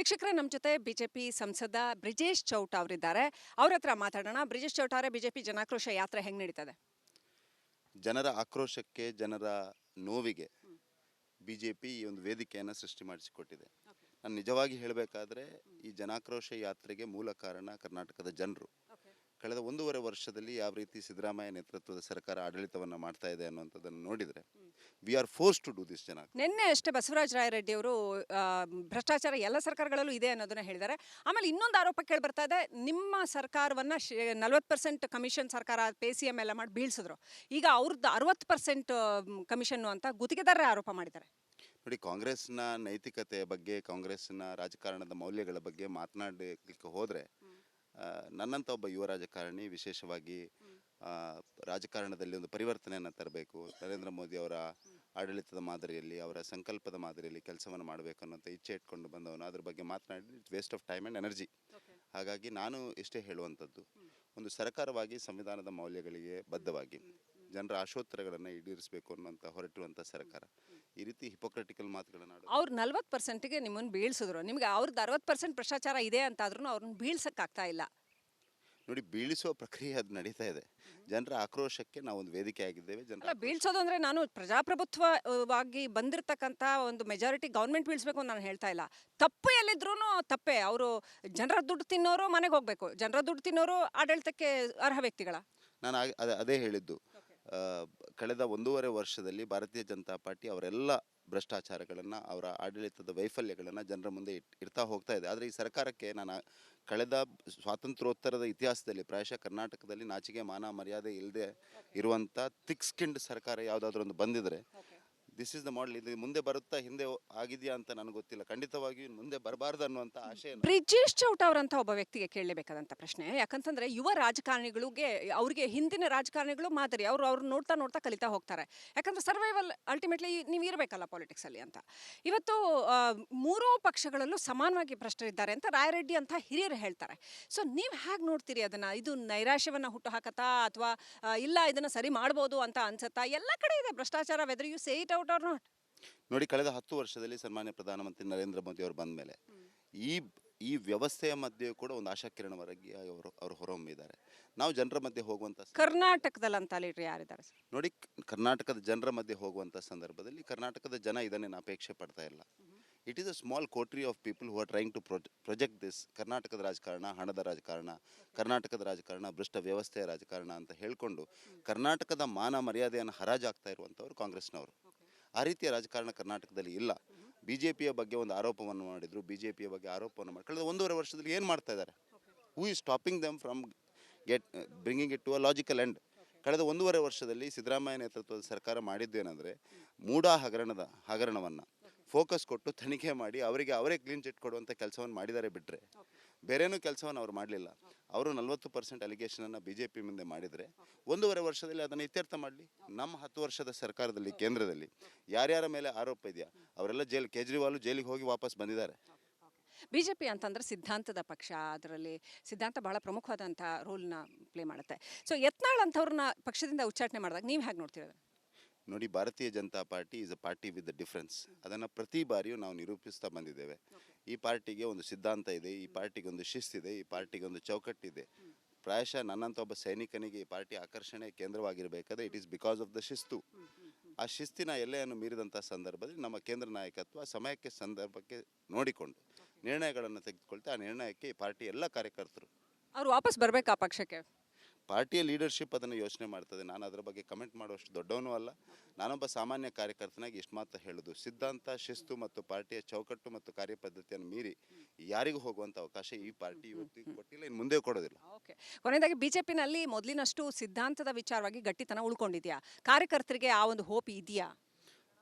ವೀಕ್ಷಕರೇ, ನಮ್ಮ ಜೊತೆ ಬಿಜೆಪಿ ಸಂಸದ ಬ್ರಿಜೇಶ್ ಚೌಟ ಅವರಿದ್ದಾರೆ. ಅವ್ರ ಹತ್ರ ಮಾತಾಡೋಣ. ಬ್ರಿಜೇಶ್ ಚೌಟ ಅವರೇ, ಬಿಜೆಪಿ ಜನಾಕ್ರೋಶ ಯಾತ್ರೆ ಹೆಂಗ್ ನಡೀತದೆ? ಜನರ ಆಕ್ರೋಶಕ್ಕೆ, ಜನರ ನೋವಿಗೆ ಬಿಜೆಪಿ ಈ ಒಂದು ವೇದಿಕೆಯನ್ನು ಸೃಷ್ಟಿ ಮಾಡಿಸಿಕೊಟ್ಟಿದೆ. ನಾನು ನಿಜವಾಗಿ ಹೇಳಬೇಕಾದ್ರೆ ಈ ಜನಾಕ್ರೋಶ ಯಾತ್ರೆಗೆ ಮೂಲ ಕಾರಣ ಕರ್ನಾಟಕದ ಜನರು. ಕಳೆದ 1.5 ವರ್ಷದಲ್ಲಿ ಯಾವ ರೀತಿ ಸಿದ್ದರಾಮಯ್ಯ ನೇತೃತ್ವದ ಸರ್ಕಾರ ಆಡಳಿತವನ್ನು ಮಾಡ್ತಾ ಇದೆ ಅನ್ನುವಂಥದ್ದನ್ನು ನೋಡಿದರೆ we are force to do this. ನಿನ್ನೆ ಅಷ್ಟೇ ಬಸವರಾಜ ರಾಯರೆಡ್ಡಿ ಅವರು ಭ್ರಷ್ಟಾಚಾರ ಎಲ್ಲ ಸರ್ಕಾರಗಳಲ್ಲೂ ಇದೆ ಅನ್ನೋದನ್ನ ಹೇಳಿದ್ದಾರೆ. ಆಮೇಲೆ ಇನ್ನೊಂದು ಆರೋಪ ಕೇಳಿ ಬರ್ತಾ ಇದೆ, ನಿಮ್ಮ ಸರ್ಕಾರವನ್ನ 40% ಕಮಿಷನ್ ಸರ್ಕಾರ PCM ಎಲ್ಲ ಮಾಡಿ ಬೀಳ್ಸಿದ್ರು. ಈಗ ಅವ್ರದ್ದು 60% ಕಮಿಷನ್ ಅಂತ ಗುತ್ತಿಗೆದಾರರೇ ಆರೋಪ ಮಾಡಿದ್ದಾರೆ. ನೋಡಿ, ಕಾಂಗ್ರೆಸ್ನ ನೈತಿಕತೆಯ ಬಗ್ಗೆ, ಕಾಂಗ್ರೆಸ್ನ ರಾಜಕಾರಣದ ಮೌಲ್ಯಗಳ ಬಗ್ಗೆ ಮಾತನಾಡಲಿಕ್ಕೆ ಹೋದರೆ ನನ್ನಂಥ ಒಬ್ಬ ಯುವ ರಾಜಕಾರಣಿ ವಿಶೇಷವಾಗಿ ರಾಜಕಾರಣದಲ್ಲಿ ಒಂದು ಪರಿವರ್ತನೆಯನ್ನು ತರಬೇಕು, ನರೇಂದ್ರ ಮೋದಿ ಅವರ ಆಡಳಿತದ ಮಾದರಿಯಲ್ಲಿ, ಅವರ ಸಂಕಲ್ಪದ ಮಾದರಿಯಲ್ಲಿ ಕೆಲಸವನ್ನು ಮಾಡಬೇಕು ಅನ್ನೋಂಥ ಇಚ್ಛೆ ಇಟ್ಕೊಂಡು ಬಂದವನು. ಅದ್ರ ಬಗ್ಗೆ ಮಾತನಾಡಿ it's waste of time and energy. ಹಾಗಾಗಿ ನಾನು ಇಷ್ಟೇ ಹೇಳುವಂಥದ್ದು, ಒಂದು ಸರ್ಕಾರವಾಗಿ ಸಂವಿಧಾನದ ಮೌಲ್ಯಗಳಿಗೆ ಬದ್ಧವಾಗಿ ಜನರ ಆಶೋತ್ತರಗಳನ್ನು ಈಡೇರಿಸಬೇಕು ಅನ್ನೋಂಥ ಹೊರಟಿರುವಂಥ ಸರ್ಕಾರ ಈ ರೀತಿ ಹಿಪೋಕ್ರೆಟಿಕಲ್ ಮಾತುಗಳನ್ನು ಅವ್ರು 40%ಗೆ ನಿಮ್ಮನ್ನು ಬೀಳ್ಸಿದ್ರು. ನಿಮ್ಗೆ ಅವ್ರದ್ದು 60% ಭ್ರಷ್ಟಾಚಾರ ಇದೆ ಅಂತಾದ್ರೂ ಅವ್ರನ್ನ ಬೀಳ್ಸಕ್ಕಾಗ್ತಾ ಇಲ್ಲ. ನೋಡಿ, ಬೀಳಿಸುವ ಪ್ರಕ್ರಿಯೆ ಅದು ನಡೀತಾ ಇದೆ. ಜನರ ಆಕ್ರೋಶಕ್ಕೆ ನಾವು ಒಂದು ವೇದಿಕೆ ಆಗಿದ್ದೇವೆ. ಜನರ ಬೀಳ್ಸೋದು ಅಂದ್ರೆ ನಾನು ಪ್ರಜಾಪ್ರಭುತ್ವವಾಗಿ ಬಂದಿರತಕ್ಕಂಥ ಒಂದು ಮೆಜಾರಿಟಿ ಗೌರ್ಮೆಂಟ್ ಬೀಳಿಸ್ಬೇಕು ಅಂತ ನಾನು ಹೇಳ್ತಾ ಇಲ್ಲ. ತಪ್ಪು ಎಲ್ಲಿದ್ರೂ ತಪ್ಪೇ. ಅವರು ಜನರ ದುಡ್ಡು ತಿನ್ನೋರು ಮನೆಗೆ ಹೋಗ್ಬೇಕು, ಜನರ ದುಡ್ಡು ತಿನ್ನೋರು ಆಡಳಿತಕ್ಕೆ ಅರ್ಹ ವ್ಯಕ್ತಿಗಳ. ನಾನು ಅದೇ ಹೇಳಿದ್ದು, ಕಳೆದ 1.5 ವರ್ಷದಲ್ಲಿ ಭಾರತೀಯ ಜನತಾ ಪಾರ್ಟಿ ಅವರೆಲ್ಲ ಭ್ರಷ್ಟಾಚಾರಗಳನ್ನು, ಅವರ ಆಡಳಿತದ ವೈಫಲ್ಯಗಳನ್ನು ಜನರ ಮುಂದೆ ಇಡ್ತಾ ಹೋಗ್ತಾ ಇದೆ. ಆದರೆ ಈ ಸರ್ಕಾರಕ್ಕೆ ನಾನು ಕಳೆದ ಸ್ವಾತಂತ್ರ್ಯೋತ್ತರದ ಇತಿಹಾಸದಲ್ಲಿ ಪ್ರಾಯಶಃ ಕರ್ನಾಟಕದಲ್ಲಿ ನಾಚಿಕೆ ಮಾನ ಮರ್ಯಾದೆ ಇಲ್ಲದೆ ಇರುವಂಥ ಥಿಕ್ ಸ್ಕಿನ್ಡ್ ಸರ್ಕಾರ ಯಾವುದಾದ್ರೂ ಒಂದು ಬಂದಿದ್ರೆ ದಿಸ್ ಇಸ್ ದ ಮಾಡೆಲ್. ಇದು ಮುಂದೆ ಬರುತ್ತಾ, ಹಿಂದೆ ಆಗಿದೆಯಾ ಅಂತ ನನಗೆ ಗೊತ್ತಿಲ್ಲ. ಖಂಡಿತವಾಗಿಯೂ ಮುಂದೆ ಬರಬಾರ್ದು ಅನ್ನುವಂಥ ಆಶಯ. ಬ್ರಿಜೇಶ್ ಚೌಟ ಅವರಂತ ಒಬ್ಬ ವ್ಯಕ್ತಿಗೆ ಕೇಳಲೇಬೇಕಾದಂಥ ಪ್ರಶ್ನೆ, ಯಾಕಂತಂದ್ರೆ ಯುವ ರಾಜಕಾರಣಿಗಳಿಗೆ, ಅವ್ರಿಗೆ ಹಿಂದಿನ ರಾಜಕಾರಣಿಗಳು ಮಾದರಿ. ಅವ್ರು ನೋಡ್ತಾ ನೋಡ್ತಾ ಕಲಿತಾ ಹೋಗ್ತಾರೆ. ಯಾಕಂದ್ರೆ ಸರ್ವೈವಲ್ ಅಲ್ಟಿಮೇಟ್ಲಿ ನೀವು ಇರಬೇಕಲ್ಲ ಪಾಲಿಟಿಕ್ಸ್ ಅಲ್ಲಿ ಅಂತ. ಇವತ್ತು ಮೂರೂ ಪಕ್ಷಗಳಲ್ಲೂ ಸಮಾನವಾಗಿ ಭ್ರಷ್ಟರಿದ್ದಾರೆ ಅಂತ ರಾಯರೆಡ್ಡಿ ಅಂತ ಹಿರಿಯರು ಹೇಳ್ತಾರೆ. ಸೊ ನೀವು ಹೇಗೆ ನೋಡ್ತೀರಿ ಅದನ್ನ? ಇದು ನೈರಾಶ್ಯವನ್ನ ಹುಟ್ಟು ಹಾಕತ್ತಾ ಅಥವಾ ಇಲ್ಲ ಇದನ್ನ ಸರಿ ಮಾಡ್ಬೋದು ಅಂತ ಅನ್ಸತ್ತಾ? ಎಲ್ಲ ಕಡೆ ಇದೆ ಭ್ರಷ್ಟಾಚಾರ, whether you say it out or not. ನೋಡಿ, ಕಳೆದ 10 ವರ್ಷದಲ್ಲಿ ಸನ್ಮಾನ್ಯ ಪ್ರಧಾನಮಂತ್ರಿ ನರೇಂದ್ರ ಮೋದಿ ಅವರು ಬಂದ ಮೇಲೆ ಈ ವ್ಯವಸ್ಥೆಯ ಮಧ್ಯೆ ಕೂಡ ಒಂದು ಆಶಾಕಿರಣವರೆಗೆ ಅವರು ಹೊರಹೊಮ್ಮಿದ್ದಾರೆ. ನಾವು ಜನರ ಮಧ್ಯೆ ಹೋಗುವಂಥ ಕರ್ನಾಟಕದಲ್ಲಿ ಅಂತ ಲೀಡರ್ ಯಾರಿದ್ದಾರೆ? ನೋಡಿ, ಕರ್ನಾಟಕದ ಜನರ ಮಧ್ಯೆ ಹೋಗುವಂಥ ಸಂದರ್ಭದಲ್ಲಿ ಕರ್ನಾಟಕದ ಜನ ಇದನ್ನೇನು ಅಪೇಕ್ಷೆ ಪಡ್ತಾ ಇಲ್ಲ. It is a small coterie of people who are trying to project this. ಕರ್ನಾಟಕದ ರಾಜಕಾರಣ ಹಣದ ರಾಜಕಾರಣ, ಕರ್ನಾಟಕದ ರಾಜಕಾರಣ ಭ್ರಷ್ಟ ವ್ಯವಸ್ಥೆಯ ರಾಜಕಾರಣ ಅಂತ ಹೇಳಿಕೊಂಡು ಕರ್ನಾಟಕದ ಮಾನ ಮರ್ಯಾದೆಯನ್ನು ಹರಾಜಾಗ್ತಾ ಇರುವಂಥವ್ರು ಕಾಂಗ್ರೆಸ್ನವರು. ಆ ರೀತಿಯ ರಾಜಕಾರಣ ಕರ್ನಾಟಕದಲ್ಲಿ ಇಲ್ಲ. ಬಿಜೆಪಿಯ ಬಗ್ಗೆ ಒಂದು ಆರೋಪವನ್ನು ಮಾಡಿದ್ರು, ಬಿಜೆಪಿಯ ಬಗ್ಗೆ ಆರೋಪವನ್ನು ಮಾಡಿ ಕಳೆದ 1.5 ವರ್ಷದಲ್ಲಿ ಏನು ಮಾಡ್ತಾ ಇದ್ದಾರೆ? Who is stopping them from bringing it to a logical end? ಕಳೆದ 1.5 ವರ್ಷದಲ್ಲಿ ಸಿದ್ದರಾಮಯ್ಯ ನೇತೃತ್ವದ ಸರ್ಕಾರ ಮಾಡಿದ್ದೇನೆಂದರೆ ಮೂಡಾ ಹಗರಣವನ್ನು ಫೋಕಸ್ ಕೊಟ್ಟು ತನಿಖೆ ಮಾಡಿ ಅವರೇ ಕ್ಲೀನ್ ಚಿಟ್ ಕೊಡುವಂಥ ಕೆಲಸವನ್ನು ಮಾಡಿದ್ದಾರೆ ಬಿಟ್ಟರೆ ಬೇರೇನೂ ಕೆಲಸವನ್ನು ಅವ್ರು ಮಾಡಲಿಲ್ಲ. ಅವರು 40% ಅಲಿಗೇಷನನ್ನು BJP ಮುಂದೆ ಮಾಡಿದರೆ 1.5 ವರ್ಷದಲ್ಲಿ ಅದನ್ನು ಇತ್ಯರ್ಥ ಮಾಡಲಿ. ನಮ್ಮ 10 ವರ್ಷದ ಸರ್ಕಾರದಲ್ಲಿ ಕೇಂದ್ರದಲ್ಲಿ ಯಾರ್ಯಾರ ಮೇಲೆ ಆರೋಪ ಇದೆಯಾ ಅವರೆಲ್ಲ ಕೇಜ್ರಿವಾಲ್ ಜೈಲಿಗೆ ಹೋಗಿ ವಾಪಸ್ ಬಂದಿದ್ದಾರೆ. ಬಿಜೆಪಿ ಅಂತಂದ್ರೆ ಸಿದ್ಧಾಂತದ ಪಕ್ಷ, ಅದರಲ್ಲಿ ಸಿದ್ಧಾಂತ ಬಹಳ ಪ್ರಮುಖವಾದಂಥ ರೋಲ್ನ ಪ್ಲೇ ಮಾಡುತ್ತೆ. ಸೊ ಯತ್ನಾಳ್ ಅಂಥವ್ರನ್ನ ಪಕ್ಷದಿಂದ ಉಚ್ಚಾಟನೆ ಮಾಡಿದಾಗ ನೀವು ಹೇಗೆ ನೋಡ್ತೀರ? ನೋಡಿ, ಭಾರತೀಯ Janata party is a party with the difference. ಅದನ್ನು ಪ್ರತಿ ಬಾರಿಯೂ ನಾವು ನಿರೂಪಿಸ್ತಾ ಬಂದಿದ್ದೇವೆ. ಈ ಪಾರ್ಟಿಗೆ ಒಂದು ಸಿದ್ಧಾಂತ ಇದೆ, ಈ ಪಾರ್ಟಿಗೆ ಒಂದು ಶಿಸ್ತಿದೆ, ಈ ಪಾರ್ಟಿಗೆ ಒಂದು ಚೌಕಟ್ಟಿದೆ. ಪ್ರಾಯಶಃ ನನ್ನಂಥ ಒಬ್ಬ ಸೈನಿಕನಿಗೆ ಈ ಪಾರ್ಟಿ ಆಕರ್ಷಣೆ ಕೇಂದ್ರವಾಗಿರಬೇಕಾದ್ರೆ it is because of the ಶಿಸ್ತು. ಆ ಶಿಸ್ತಿನ ಎಲ್ಲೆಯನ್ನು ಮೀರಿದಂಥ ಸಂದರ್ಭದಲ್ಲಿ ನಮ್ಮ ಕೇಂದ್ರ ನಾಯಕತ್ವ ಸಮಯಕ್ಕೆ ಸಂದರ್ಭಕ್ಕೆ ನೋಡಿಕೊಂಡು ನಿರ್ಣಯಗಳನ್ನು ತೆಗೆದುಕೊಳ್ತಾ ಆ ನಿರ್ಣಯಕ್ಕೆ ಈ ಪಾರ್ಟಿ ಎಲ್ಲ ಕಾರ್ಯಕರ್ತರು ಅವ್ರು ವಾಪಸ್ ಬರಬೇಕಾ ಪಕ್ಷಕ್ಕೆ? ಪಾರ್ಟಿಯ ಲೀಡರ್ಶಿಪ್ ಅದನ್ನು ಯೋಚನೆ ಮಾಡ್ತದೆ. ನಾನು ಅದರ ಬಗ್ಗೆ ಕಮೆಂಟ್ ಮಾಡುವಷ್ಟು ದೊಡ್ಡವನೂ ಅಲ್ಲ. ನಾನೊಬ್ಬ ಸಾಮಾನ್ಯ ಕಾರ್ಯಕರ್ತನಾಗಿ ಇಷ್ಟು ಮಾತ್ರ ಹೇಳೋದು, ಸಿದ್ಧಾಂತ, ಶಿಸ್ತು ಮತ್ತು ಪಾರ್ಟಿಯ ಚೌಕಟ್ಟು ಮತ್ತು ಕಾರ್ಯಪದ್ಧತಿಯನ್ನು ಮೀರಿ ಯಾರಿಗೂ ಹೋಗುವಂಥ ಅವಕಾಶ ಈ ಪಾರ್ಟಿ ಇವತ್ತಿಗೆ ಕೊಟ್ಟಿಲ್ಲ, ಇನ್ನು ಮುಂದೆ ಕೊಡೋದಿಲ್ಲ. ಓಕೆ, ಕೊನೆಯದಾಗಿ ಬಿಜೆಪಿನಲ್ಲಿ ಮೊದಲಿನಷ್ಟು ಸಿದ್ಧಾಂತದ ವಿಚಾರವಾಗಿ ಗಟ್ಟಿತನ ಉಳ್ಕೊಂಡಿದೆಯಾ? ಕಾರ್ಯಕರ್ತರಿಗೆ ಆ ಒಂದು ಹೋಪ್ ಇದೆಯಾ?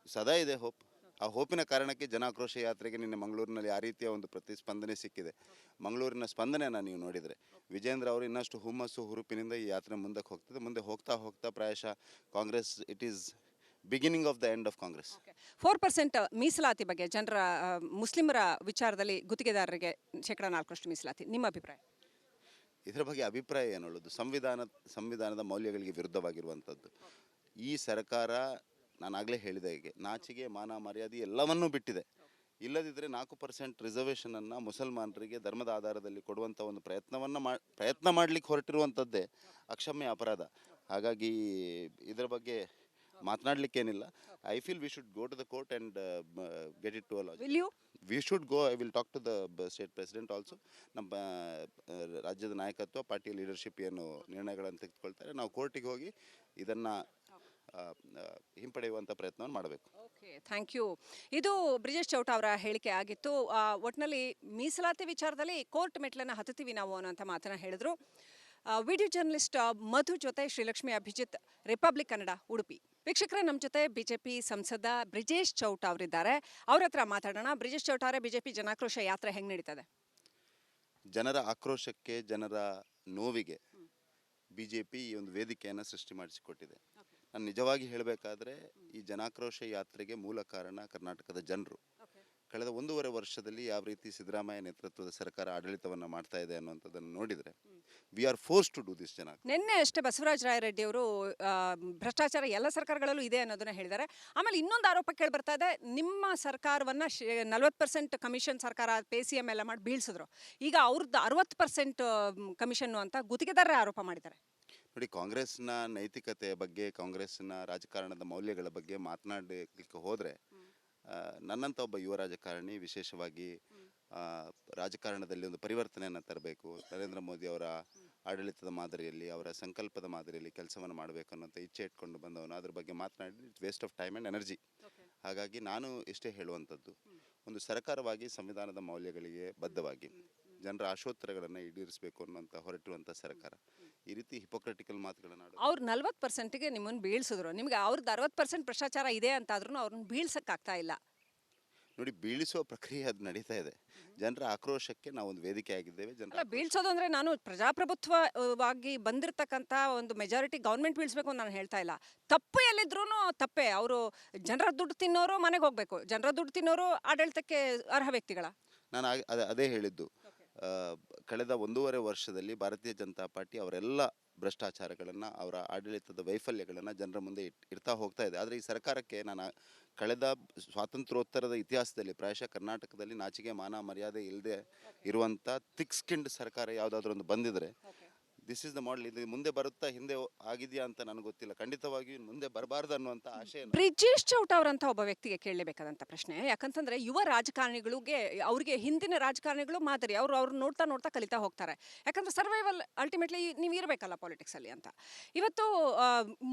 ಸದಾ ಇದೆ ಹೋಪ್. ಆ ಹೋಪಿನ ಕಾರಣಕ್ಕೆ ಜನಾಕ್ರೋಶ ಯಾತ್ರೆಗೆ ನಿನ್ನೆ ಮಂಗಳೂರಿನಲ್ಲಿ ಆ ರೀತಿಯ ಒಂದು ಪ್ರತಿಸ್ಪಂದನೆ ಸಿಕ್ಕಿದೆ. ಮಂಗಳೂರಿನ ಸ್ಪಂದನೆಯನ್ನು ನೀವು ನೋಡಿದರೆ ವಿಜೇಂದ್ರ ಅವರು ಇನ್ನಷ್ಟು ಹುಮ್ಮಸ್ಸು ಹುರುಪಿನಿಂದ ಈ ಯಾತ್ರೆ ಮುಂದಕ್ಕೆ ಹೋಗ್ತದೆ. ಮುಂದೆ ಹೋಗ್ತಾ ಹೋಗ್ತಾ ಪ್ರಾಯಶಃ Congress it is beginning of the end of Congress. 4% ಮೀಸಲಾತಿ ಬಗ್ಗೆ ಜನರ ಮುಸ್ಲಿಮರ ವಿಚಾರದಲ್ಲಿ ಗುತ್ತಿಗೆದಾರರಿಗೆ 4% ಮೀಸಲಾತಿ, ನಿಮ್ಮ ಅಭಿಪ್ರಾಯ? ಇದರ ಬಗ್ಗೆ ಅಭಿಪ್ರಾಯ ಏನು ಹೇಳೋದು? ಸಂವಿಧಾನದ ಮೌಲ್ಯಗಳಿಗೆ ವಿರುದ್ಧವಾಗಿರುವಂಥದ್ದು. ಈ ಸರ್ಕಾರ, ನಾನಾಗಲೇ ಹೇಳಿದ ಹಾಗೆ, ನಾಚಿಗೆ ಮಾನ ಮರ್ಯಾದೆ ಎಲ್ಲವನ್ನೂ ಬಿಟ್ಟಿದೆ. ಇಲ್ಲದಿದ್ದರೆ 4% ರಿಸರ್ವೇಷನನ್ನು ಮುಸಲ್ಮಾನರಿಗೆ ಧರ್ಮದ ಆಧಾರದಲ್ಲಿ ಕೊಡುವಂಥ ಒಂದು ಪ್ರಯತ್ನ ಮಾಡಲಿಕ್ಕೆ ಹೊರಟಿರುವಂಥದ್ದೇ ಅಕ್ಷಮ್ಯ ಅಪರಾಧ. ಹಾಗಾಗಿ ಇದರ ಬಗ್ಗೆ ಮಾತನಾಡಲಿಕ್ಕೇನಿಲ್ಲ. I feel we should go to the court and get it to a logic. Will you we should go. I will talk to the state president also. ನಮ್ಮ ರಾಜ್ಯದ ನಾಯಕತ್ವ, ಪಾರ್ಟಿ ಲೀಡರ್ಶಿಪ್ ಏನು ನಿರ್ಣಯಗಳನ್ನು ತೆಗೆದುಕೊಳ್ತಾರೆ, ನಾವು ಕೋರ್ಟಿಗೆ ಹೋಗಿ ಇದನ್ನು ಹಿಂಪಡೆಯುವಂಥ ಪ್ರಯತ್ನವನ್ನು ಮಾಡಬೇಕು. Okay, thank you. ಇದು ಬ್ರಿಜೇಶ್ ಚೌಟ ಅವರ ಹೇಳಿಕೆ ಆಗಿತ್ತು. ಒಟ್ಟಿನಲ್ಲಿ ಮೀಸಲಾತಿ ವಿಚಾರದಲ್ಲಿ ಕೋರ್ಟ್ ಮೆಟ್ಲನ್ನು ಹತ್ತುತ್ತೀವಿ ನಾವು ಅನ್ನೋಂಥ ಮಾತನ್ನ ಹೇಳಿದ್ರು. ವಿಡಿಯೋ ಜರ್ನಲಿಸ್ಟ್ ಮಧು ಜೊತೆ ಶ್ರೀಲಕ್ಷ್ಮಿ ಅಭಿಜಿತ್, ರಿಪಬ್ಲಿಕ್ ಕನ್ನಡ, ಉಡುಪಿ. ವೀಕ್ಷಕರೇ, ನಮ್ಮ ಜೊತೆ ಬಿಜೆಪಿ ಸಂಸದ ಬ್ರಿಜೇಶ್ ಚೌಟ ಅವರಿದ್ದಾರೆ. ಅವ್ರ ಹತ್ರ ಮಾತಾಡೋಣ. ಬ್ರಿಜೇಶ್ ಚೌಟ ಅವರೇ, ಬಿಜೆಪಿ ಜನಾಕ್ರೋಶ ಯಾತ್ರೆ ಹೆಂಗೆ ನಡೀತದೆ? ಜನರ ಆಕ್ರೋಶಕ್ಕೆ, ಜನರ ನೋವಿಗೆ ಬಿಜೆಪಿ ಈ ಒಂದು ವೇದಿಕೆಯನ್ನು ಸೃಷ್ಟಿ ಮಾಡಿಸಿಕೊಟ್ಟಿದೆ. ನಾನು ನಿಜವಾಗಿ ಹೇಳಬೇಕಾದ್ರೆ ಈ ಜನಾಕ್ರೋಶ ಯಾತ್ರೆಗೆ ಮೂಲ ಕಾರಣ ಕರ್ನಾಟಕದ ಜನರು. ಕಳೆದ 1.5 ವರ್ಷದಲ್ಲಿ ಯಾವ ರೀತಿ ಸಿದ್ದರಾಮಯ್ಯ ನೇತೃತ್ವದ ಸರ್ಕಾರ ಆಡಳಿತವನ್ನು ಮಾಡ್ತಾ ಇದೆ ಅನ್ನುವಂಥದ್ದನ್ನು ನೋಡಿದರೆ we are force to do this. ನಿನ್ನೆ ಅಷ್ಟೇ ಬಸವರಾಜ ರಾಯರೆಡ್ಡಿ ಅವರು ಭ್ರಷ್ಟಾಚಾರ ಎಲ್ಲ ಸರ್ಕಾರಗಳಲ್ಲೂ ಇದೆ ಅನ್ನೋದನ್ನ ಹೇಳಿದ್ದಾರೆ. ಆಮೇಲೆ ಇನ್ನೊಂದು ಆರೋಪ ಕೇಳಿ ಬರ್ತಾ ಇದೆ, ನಿಮ್ಮ ಸರ್ಕಾರವನ್ನ 40% ಕಮಿಷನ್ ಸರ್ಕಾರ ಪೇ ಸಿ ಎಂ ಎಲ್ಲ ಮಾಡಿ ಬೀಳ್ಸಿದ್ರು. ಈಗ ಅವ್ರದ್ದು 60% ಕಮಿಷನ್ನು ಅಂತ ಗುತ್ತಿಗೆದಾರರೇ ಆರೋಪ ಮಾಡಿದ್ದಾರೆ. ನೋಡಿ, ಕಾಂಗ್ರೆಸ್ನ ನೈತಿಕತೆಯ ಬಗ್ಗೆ, ಕಾಂಗ್ರೆಸ್ನ ರಾಜಕಾರಣದ ಮೌಲ್ಯಗಳ ಬಗ್ಗೆ ಮಾತನಾಡಲಿಕ್ಕೆ ಹೋದರೆ ನನ್ನಂಥ ಒಬ್ಬ ಯುವ ರಾಜಕಾರಣಿ ವಿಶೇಷವಾಗಿ ರಾಜಕಾರಣದಲ್ಲಿ ಒಂದು ಪರಿವರ್ತನೆಯನ್ನು ತರಬೇಕು, ನರೇಂದ್ರ ಮೋದಿ ಅವರ ಆಡಳಿತದ ಮಾದರಿಯಲ್ಲಿ, ಅವರ ಸಂಕಲ್ಪದ ಮಾದರಿಯಲ್ಲಿ ಕೆಲಸವನ್ನು ಮಾಡಬೇಕು ಅನ್ನೋಂಥ ಇಚ್ಛೆ ಇಟ್ಕೊಂಡು ಬಂದವನು. ಅದ್ರ ಬಗ್ಗೆ ಮಾತನಾಡಿ it's waste of time and energy. ಹಾಗಾಗಿ ನಾನು ಇಷ್ಟೇ ಹೇಳುವಂಥದ್ದು, ಒಂದು ಸರ್ಕಾರವಾಗಿ ಸಂವಿಧಾನದ ಮೌಲ್ಯಗಳಿಗೆ ಬದ್ಧವಾಗಿ ಜನರ ಆಶೋತ್ತರಗಳನ್ನು ಈಡೇರಿಸಬೇಕು ಅನ್ನೋಂಥ ಹೊರಟಿರುವಂಥ ಸರ್ಕಾರ ಈ ರೀತಿ ಹಿಪೋಕ್ರೆಟಿಕಲ್ ಮಾತುಗಳನ್ನು ಅವ್ರು 40%ಗೆ ನಿಮ್ಮನ್ನು ಬೀಳ್ಸಿದ್ರು. ನಿಮಗೆ ಅವ್ರದ್ದು 60% ಭ್ರಷ್ಟಾಚಾರ ಇದೆ ಅಂತಾದ್ರೂ ಅವ್ರನ್ನ ಬೀಳ್ಸಕ್ಕಾಗ್ತಾ ಇಲ್ಲ. ನೋಡಿ, ಬೀಳಿಸುವ ಪ್ರಕ್ರಿಯೆ ಅದು ನಡೀತಾ ಇದೆ. ಜನರ ಆಕ್ರೋಶಕ್ಕೆ ನಾವು ಒಂದು ವೇದಿಕೆ ಆಗಿದ್ದೇವೆ. ಜನರ ಬೀಳ್ಸೋದು ಅಂದರೆ ನಾನು ಪ್ರಜಾಪ್ರಭುತ್ವವಾಗಿ ಬಂದಿರತಕ್ಕಂಥ ಒಂದು ಮೆಜಾರಿಟಿ ಗೌರ್ಮೆಂಟ್ ಬೀಳಿಸ್ಬೇಕು ಅಂತ ನಾನು ಹೇಳ್ತಾ ಇಲ್ಲ. ತಪ್ಪು ಎಲ್ಲಿದ್ರೂ ತಪ್ಪೇ. ಅವರು ಜನರ ದುಡ್ಡು ತಿನ್ನೋರು ಮನೆಗೆ ಹೋಗಬೇಕು, ಜನರ ದುಡ್ಡು ತಿನ್ನೋರು ಆಡಳಿತಕ್ಕೆ ಅರ್ಹ ವ್ಯಕ್ತಿಗಳ. ನಾನು ಅದೇ ಹೇಳಿದ್ದು. ಕಳೆದ 1.5 ವರ್ಷದಲ್ಲಿ ಭಾರತೀಯ ಜನತಾ ಪಾರ್ಟಿ ಅವರೆಲ್ಲ ಭ್ರಷ್ಟಾಚಾರಗಳನ್ನು, ಅವರ ಆಡಳಿತದ ವೈಫಲ್ಯಗಳನ್ನು ಜನರ ಮುಂದೆ ಇಡ್ತಾ ಹೋಗ್ತಾ ಇದೆ. ಆದರೆ ಈ ಸರ್ಕಾರಕ್ಕೆ ನಾನು ಕಳೆದ ಸ್ವಾತಂತ್ರ್ಯೋತ್ತರದ ಇತಿಹಾಸದಲ್ಲಿ ಪ್ರಾಯಶಃ ಕರ್ನಾಟಕದಲ್ಲಿ ನಾಚಿಕೆ ಮಾನ ಮರ್ಯಾದೆ ಇಲ್ಲದೆ ಇರುವಂಥ ಥಿಕ್ ಸ್ಕಿನ್ಡ್ ಸರ್ಕಾರ ಯಾವುದಾದ್ರೂ ಒಂದು ಬಂದಿದ್ರೆ ದಿಸ್ ಇಸ್ ದ ಮಾಡೆಲ್. ಇದು ಮುಂದೆ ಬರುತ್ತಾ, ಹಿಂದೆ ಆಗಿದೆಯಾ ಅಂತ ನನಗೆ ಗೊತ್ತಿಲ್ಲ. ಖಂಡಿತವಾಗಿಯೂ ಮುಂದೆ ಬರಬಾರ್ದು ಅನ್ನುವಂಥ ಆಶಯ. ಬ್ರಿಜೇಶ್ ಚೌಟ ಅವರಂತ ಒಬ್ಬ ವ್ಯಕ್ತಿಗೆ ಕೇಳಲೇಬೇಕಾದಂಥ ಪ್ರಶ್ನೆ. ಯಾಕಂತಂದ್ರೆ ಯುವ ರಾಜಕಾರಣಿಗಳಿಗೆ, ಅವರಿಗೆ ಹಿಂದಿನ ರಾಜಕಾರಣಿಗಳು ಮಾದರಿ. ಅವ್ರು ನೋಡ್ತಾ ನೋಡ್ತಾ ಕಲಿತಾ ಹೋಗ್ತಾರೆ. ಯಾಕಂದ್ರೆ ಸರ್ವೈವಲ್ ಅಲ್ಟಿಮೇಟ್ಲಿ ನೀವು ಇರಬೇಕಲ್ಲ ಪಾಲಿಟಿಕ್ಸಲ್ಲಿ ಅಂತ. ಇವತ್ತು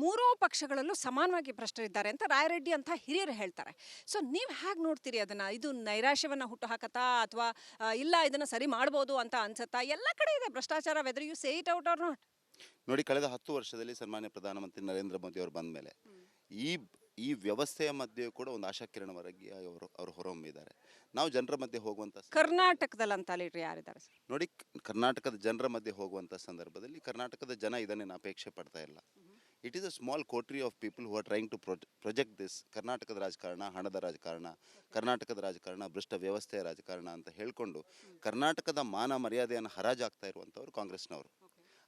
ಮೂರೂ ಪಕ್ಷಗಳಲ್ಲೂ ಸಮಾನವಾಗಿ ಭ್ರಷ್ಟರಿದ್ದಾರೆ ಅಂತ ರಾಯರೆಡ್ಡಿ ಅಂತ ಹಿರಿಯರು ಹೇಳ್ತಾರೆ. ಸೊ ನೀವು ಹೇಗೆ ನೋಡ್ತೀರಿ ಅದನ್ನ? ಇದು ನೈರಾಶ್ಯವನ್ನು ಹುಟ್ಟು ಹಾಕತ್ತಾ ಅಥವಾ ಇಲ್ಲ ಇದನ್ನ ಸರಿ ಮಾಡ್ಬೋದು ಅಂತ ಅನ್ಸತ್ತಾ? ಎಲ್ಲ ಕಡೆ ಇದೆ ಭ್ರಷ್ಟಾಚಾರ, whether you say it out or not. ನೋಡಿ, ಕಳೆದ 10 ವರ್ಷದಲ್ಲಿ ಸನ್ಮಾನ್ಯ ಪ್ರಧಾನಮಂತ್ರಿ ನರೇಂದ್ರ ಮೋದಿ ಅವರು ಬಂದ ಮೇಲೆ ಈ ವ್ಯವಸ್ಥೆಯ ಮಧ್ಯೆ ಕೂಡ ಒಂದು ಆಶಾಕಿರಣವರಾಗಿ ಅವರು ಹೊರಹೊಮ್ಮಿದ್ದಾರೆ. ನಾವು ಜನರ ಮಧ್ಯೆ ಹೋಗುವಂಥ ಕರ್ನಾಟಕದಲ್ಲಿ ಅಂತ ಲೀಡರ್ ಯಾರಿದ್ದಾರೆ? ನೋಡಿ, ಕರ್ನಾಟಕದ ಜನರ ಮಧ್ಯೆ ಹೋಗುವಂಥ ಸಂದರ್ಭದಲ್ಲಿ ಕರ್ನಾಟಕದ ಜನ ಇದನ್ನೇನು ಅಪೇಕ್ಷೆ ಪಡ್ತಾ ಇಲ್ಲ. It is a small coterie of people who are trying to project this. ಕರ್ನಾಟಕದ ರಾಜಕಾರಣ ಹಣದ ರಾಜಕಾರಣ, ಕರ್ನಾಟಕದ ರಾಜಕಾರಣ ಭ್ರಷ್ಟ ವ್ಯವಸ್ಥೆಯ ರಾಜಕಾರಣ ಅಂತ ಹೇಳಿಕೊಂಡು ಕರ್ನಾಟಕದ ಮಾನ ಮರ್ಯಾದೆಯನ್ನು ಹರಾಜಾಗ್ತಾ ಇರುವಂಥವ್ರು ಕಾಂಗ್ರೆಸ್ನವರು.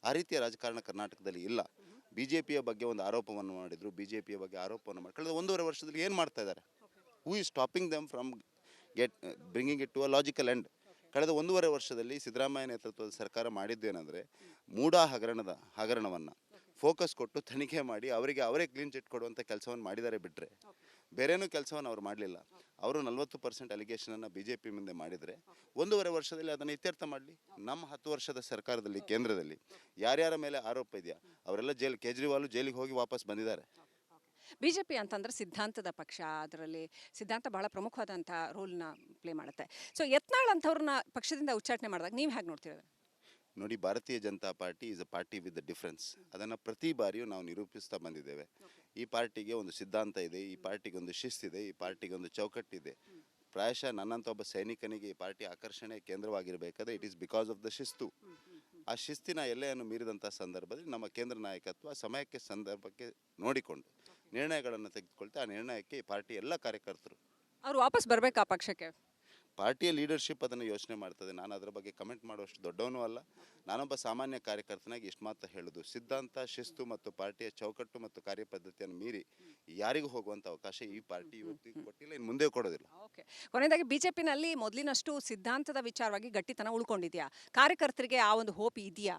ಆ ರೀತಿಯ ರಾಜಕಾರಣ ಕರ್ನಾಟಕದಲ್ಲಿ ಇಲ್ಲ. ಬಿಜೆಪಿಯ ಬಗ್ಗೆ ಒಂದು ಆರೋಪವನ್ನು ಮಾಡಿದ್ರು, ಬಿಜೆಪಿಯ ಬಗ್ಗೆ ಆರೋಪವನ್ನು ಮಾಡಿ ಕಳೆದ 1.5 ವರ್ಷದಲ್ಲಿ ಏನು ಮಾಡ್ತಾ ಇದ್ದಾರೆ? Who is stopping them from bringing it to a logical end? ಕಳೆದ 1.5 ವರ್ಷದಲ್ಲಿ ಸಿದ್ದರಾಮಯ್ಯ ನೇತೃತ್ವದ ಸರ್ಕಾರ ಮಾಡಿದ್ದೇನೆಂದರೆ ಮೂಡಾ ಹಗರಣವನ್ನು ಫೋಕಸ್ ಕೊಟ್ಟು ತನಿಖೆ ಮಾಡಿ ಅವರೇ ಕ್ಲೀನ್ ಚಿಟ್ ಕೊಡುವಂಥ ಕೆಲಸವನ್ನು ಮಾಡಿದ್ದಾರೆ ಬಿಟ್ಟರೆ ಬೇರೇನೂ ಕೆಲಸವನ್ನು ಅವ್ರು ಮಾಡಲಿಲ್ಲ. ಅವರು 40% ಅಲಿಗೇಷನನ್ನು ಬಿಜೆಪಿ ಮುಂದೆ ಮಾಡಿದರೆ 1.5 ವರ್ಷದಲ್ಲಿ ಅದನ್ನು ಇತ್ಯರ್ಥ ಮಾಡಲಿ. ನಮ್ಮ 10 ವರ್ಷದ ಸರ್ಕಾರದಲ್ಲಿ ಕೇಂದ್ರದಲ್ಲಿ ಯಾರ್ಯಾರ ಮೇಲೆ ಆರೋಪ ಇದೆಯಾ ಅವರೆಲ್ಲ ಕೇಜ್ರಿವಾಲ್ ಜೈಲಿಗೆ ಹೋಗಿ ವಾಪಸ್ ಬಂದಿದ್ದಾರೆ. ಬಿಜೆಪಿ ಅಂತಂದ್ರೆ ಸಿದ್ಧಾಂತದ ಪಕ್ಷ. ಅದರಲ್ಲಿ ಸಿದ್ಧಾಂತ ಬಹಳ ಪ್ರಮುಖವಾದಂಥ ರೋಲ್ನ ಪ್ಲೇ ಮಾಡುತ್ತೆ. ಸೊ ಯತ್ನಾಳ್ ಅಂಥವ್ರನ್ನ ಪಕ್ಷದಿಂದ ಉಚ್ಚಾಟನೆ ಮಾಡಿದಾಗ ನೀವು ಹೇಗೆ ನೋಡ್ತೀರ? ನೋಡಿ, ಭಾರತೀಯ Janata party is a party with the difference. ಅದನ್ನು ಪ್ರತಿ ಬಾರಿಯೂ ನಾವು ನಿರೂಪಿಸ್ತಾ ಬಂದಿದ್ದೇವೆ. ಈ ಪಾರ್ಟಿಗೆ ಒಂದು ಸಿದ್ಧಾಂತ ಇದೆ, ಈ ಪಾರ್ಟಿಗೆ ಒಂದು ಶಿಸ್ತಿದೆ, ಈ ಪಾರ್ಟಿಗೆ ಒಂದು ಚೌಕಟ್ಟಿದೆ. ಪ್ರಾಯಶಃ ನನ್ನಂಥ ಒಬ್ಬ ಸೈನಿಕನಿಗೆ ಈ ಪಾರ್ಟಿ ಆಕರ್ಷಣೆ ಕೇಂದ್ರವಾಗಿರಬೇಕಾದ್ರೆ it is because of the ಶಿಸ್ತು. ಆ ಶಿಸ್ತಿನ ಎಲ್ಲೆಯನ್ನು ಮೀರಿದಂಥ ಸಂದರ್ಭದಲ್ಲಿ ನಮ್ಮ ಕೇಂದ್ರ ನಾಯಕತ್ವ ಸಮಯಕ್ಕೆ ಸಂದರ್ಭಕ್ಕೆ ನೋಡಿಕೊಂಡು ನಿರ್ಣಯಗಳನ್ನು ತೆಗೆದುಕೊಳ್ತಾ ಆ ನಿರ್ಣಯಕ್ಕೆ ಈ ಪಾರ್ಟಿ ಎಲ್ಲ ಕಾರ್ಯಕರ್ತರು ಅವ್ರು ವಾಪಸ್ ಬರಬೇಕಾ ಪಕ್ಷಕ್ಕೆ? ಪಾರ್ಟಿಯ ಲೀಡರ್ಶಿಪ್ ಅದನ್ನು ಯೋಚನೆ ಮಾಡ್ತದೆ. ನಾನು ಅದರ ಬಗ್ಗೆ ಕಮೆಂಟ್ ಮಾಡುವಷ್ಟು ದೊಡ್ಡವನೂ ಅಲ್ಲ. ನಾನೊಬ್ಬ ಸಾಮಾನ್ಯ ಕಾರ್ಯಕರ್ತನಾಗಿ ಇಷ್ಟು ಮಾತ್ರ ಹೇಳೋದು, ಸಿದ್ಧಾಂತ, ಶಿಸ್ತು ಮತ್ತು ಪಾರ್ಟಿಯ ಚೌಕಟ್ಟು ಮತ್ತು ಕಾರ್ಯಪದ್ಧತಿಯನ್ನು ಮೀರಿ ಯಾರಿಗೂ ಹೋಗುವಂಥ ಅವಕಾಶ ಈ ಪಾರ್ಟಿ ಇವತ್ತಿಗೆ ಕೊಟ್ಟಿಲ್ಲ, ಇನ್ನು ಮುಂದೆ ಕೊಡೋದಿಲ್ಲ. ಓಕೆ. ಕೊನೆಯದಾಗಿ ಬಿಜೆಪಿನಲ್ಲಿ ಮೊದಲಿನಷ್ಟು ಸಿದ್ಧಾಂತದ ವಿಚಾರವಾಗಿ ಗಟ್ಟಿತನ ಉಳ್ಕೊಂಡಿದ್ಯಾ? ಕಾರ್ಯಕರ್ತರಿಗೆ ಆ ಒಂದು ಹೋಪ್ ಇದೆಯಾ?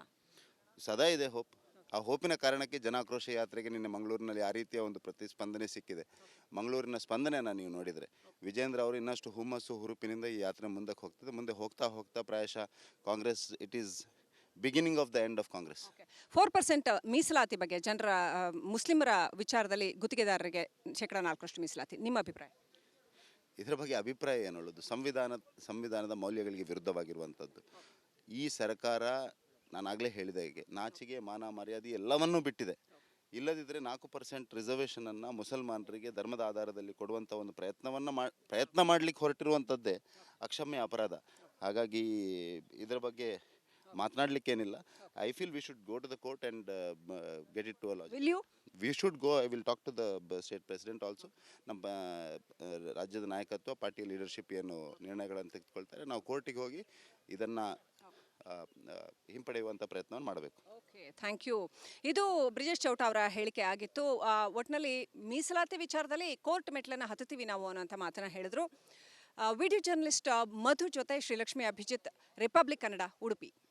ಸದಾ ಇದೆ ಹೋಪ್. ಆ ಹೋಪಿನ ಕಾರಣಕ್ಕೆ ಜನಾಕ್ರೋಶ ಯಾತ್ರೆಗೆ ನಿನ್ನೆ ಮಂಗಳೂರಿನಲ್ಲಿ ಆ ರೀತಿಯ ಒಂದು ಪ್ರತಿಸ್ಪಂದನೆ ಸಿಕ್ಕಿದೆ. ಮಂಗಳೂರಿನ ಸ್ಪಂದನೆಯನ್ನು ನೀವು ನೋಡಿದರೆ ವಿಜೇಂದ್ರ ಅವರು ಇನ್ನಷ್ಟು ಹುಮ್ಮಸ್ಸು ಹುರುಪಿನಿಂದ ಈ ಯಾತ್ರೆ ಮುಂದಕ್ಕೆ ಹೋಗ್ತದೆ. ಮುಂದೆ ಹೋಗ್ತಾ ಹೋಗ್ತಾ ಪ್ರಾಯಶಃ Congress it is beginning of the end of Congress. 4% ಮೀಸಲಾತಿ ಬಗ್ಗೆ ಜನರ ಮುಸ್ಲಿಮರ ವಿಚಾರದಲ್ಲಿ ಗುತ್ತಿಗೆದಾರರಿಗೆ 4% ಮೀಸಲಾತಿ, ನಿಮ್ಮ ಅಭಿಪ್ರಾಯ? ಇದರ ಬಗ್ಗೆ ಅಭಿಪ್ರಾಯ ಏನು ಹೇಳೋದು? ಸಂವಿಧಾನದ ಮೌಲ್ಯಗಳಿಗೆ ವಿರುದ್ಧವಾಗಿರುವಂಥದ್ದು. ಈ ಸರ್ಕಾರ, ನಾನಾಗಲೇ ಹೇಳಿದ ಹಾಗೆ, ನಾಚಿಗೆ, ಮಾನ, ಮರ್ಯಾದೆ ಎಲ್ಲವನ್ನೂ ಬಿಟ್ಟಿದೆ. ಇಲ್ಲದಿದ್ದರೆ 4% ರಿಸರ್ವೇಷನನ್ನು ಮುಸಲ್ಮಾನರಿಗೆ ಧರ್ಮದ ಆಧಾರದಲ್ಲಿ ಕೊಡುವಂಥ ಒಂದು ಪ್ರಯತ್ನ ಮಾಡಲಿಕ್ಕೆ ಹೊರಟಿರುವಂಥದ್ದೇ ಅಕ್ಷಮ್ಯ ಅಪರಾಧ. ಹಾಗಾಗಿ ಇದರ ಬಗ್ಗೆ ಮಾತನಾಡಲಿಕ್ಕೇನಿಲ್ಲ. I feel we should go to the court and get it to a logic. Will you? We should go. I will talk to the state president also. ನಮ್ಮ ರಾಜ್ಯದ ನಾಯಕತ್ವ, ಪಾರ್ಟಿಯ ಲೀಡರ್ಶಿಪ್ ಏನು ನಿರ್ಣಯಗಳನ್ನು ತೆಗೆದುಕೊಳ್ತಾರೆ, ನಾವು ಕೋರ್ಟಿಗೆ ಹೋಗಿ ಇದನ್ನು ಹಿಂಪಡೆಯುವಂಥ ಪ್ರಯತ್ನವನ್ನು ಮಾಡಬೇಕು. Okay, thank you. ಇದು ಬ್ರಿಜೇಶ್ ಚೌಟ ಅವರ ಹೇಳಿಕೆ ಆಗಿತ್ತು. ಒಟ್ಟಿನಲ್ಲಿ ಮೀಸಲಾತಿ ವಿಚಾರದಲ್ಲಿ ಕೋರ್ಟ್ ಮೆಟ್ಲನ್ನು ಹತ್ತುತ್ತೀವಿ ನಾವು ಅನ್ನೋಂಥ ಮಾತನ್ನು ಹೇಳಿದ್ರು. ವಿಡಿಯೋ ಜರ್ನಲಿಸ್ಟ್ ಮಧು ಜೊತೆ ಶ್ರೀಲಕ್ಷ್ಮಿ ಅಭಿಜಿತ್, ರಿಪಬ್ಲಿಕ್ ಕನ್ನಡ, ಉಡುಪಿ.